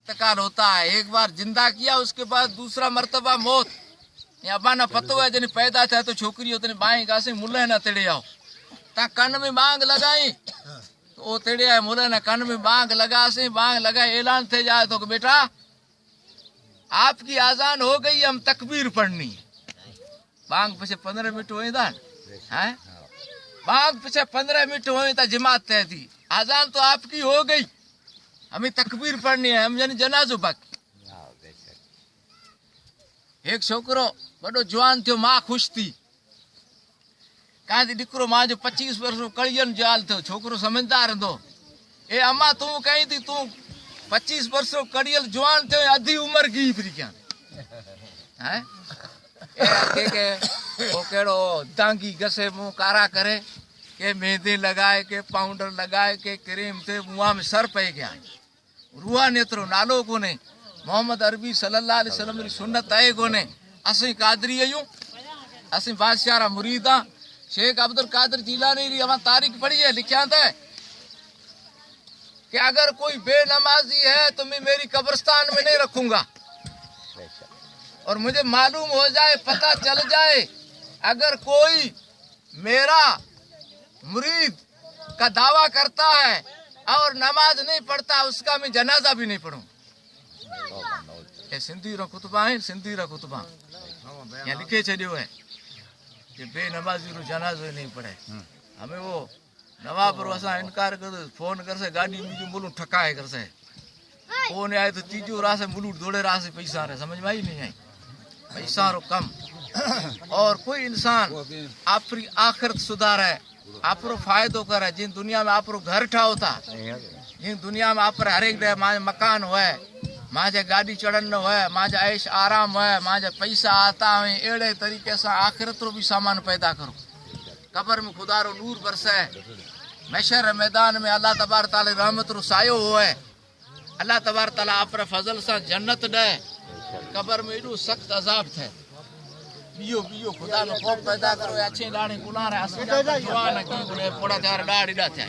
इंतकाल होता है। एक बार जिंदा किया उसके बाद दूसरा मर्तबा मौत। अबाना पतो है जन पैदा थे तो छोकरी होते बाएं गासे मुल्ले ना तेड़े आओ ता कन में बांग लगाई तो वो तेड़े आए मुल्ले ना कन में बांग लगासे बांग लगाए ऐलान थे जाए तो बेटा आपकी आजान हो गई हम तकबीर पढ़नी है। बांग पीछे 15 मिनट हुए था हैं बांग पीछे 15 मिनट हुए था जमात तय थी आजान तो आपकी हो गई हमें तकबीर पढ़नी है हम यानी जनाजो बाकी। एक छोकरो बड़ो जवान थियो मां खुश थी कहा दीकरो मां जो 25 वर्ष कड़ियन जाल थियो छोकरो समझदार हूंदो ए अम्मा तू कहीं थी तू 25 वर्ष कड़ियल जवान थियो आधी उम्र की फिर क्या हैं के वो केड़ो दांगी गसे मुंह कारा करे के मेहंदी लगाए के पाउडर लगाए के क्रीम थे मुंह में सर पे गया रुआ नेत्रो नालो कोने मोहम्मद अरबी सल्लल्लाहु अलैहि वसल्लम की सुन्नत है कोने असि कादरी आयूं असि बादशाह रा मुरीद हां शेख अब्दुल कादिर जिलानी री हम तारीख पढ़ी है लिखा था कि अगर कोई बेनमाजी है तो मैं मेरी कब्रिस्तान में नहीं रखूंगा और मुझे मालूम हो जाए पता चल जाए अगर कोई मेरा मुरीद का दावा करता है और नमाज नहीं पढ़ता उसका मैं जनाजा भी नहीं पढ़ूं। ये सिंधी रो कुतबा है सिंधी रो कुतबा यहाँ लिखे छो है कि बेनमाजी रो जनाजो नहीं पढ़े हमें वो नवाब रो असा इनकार कर फोन कर से गाड़ी मुझे मुलू ठकाए कर से फोन आए तो तीजो रासे मुलू दौड़े रासे पैसा रे समझ में आई नहीं आई पैसा रो कम और कोई इंसान आपरी आखिरत सुधारे आपरो फायदो करे जिन दुनिया में आपरो घर ठाओ था जिन दुनिया में आप हर एक माजे मकान होए माजे गाड़ी चढ़न होए माजे ऐश आराम होए माजे पैसा आता है एड़े तरीके से आखिरत रो भी सामान पैदा करो कब्र में खुदा रो नूर बरसे महशर मैदान में अल्लाह तबार ताला रहमत रो सायो होए अल्लाह तबार ताला आप फजल से जन्नत दे कब्र में एडो सख्त अजाब थे बियो बियो खुदा नो खौफ पैदा करो अच्छे लाणी गुनाह रे असली जवान की पोड़ा चार डाड़ी दा थे।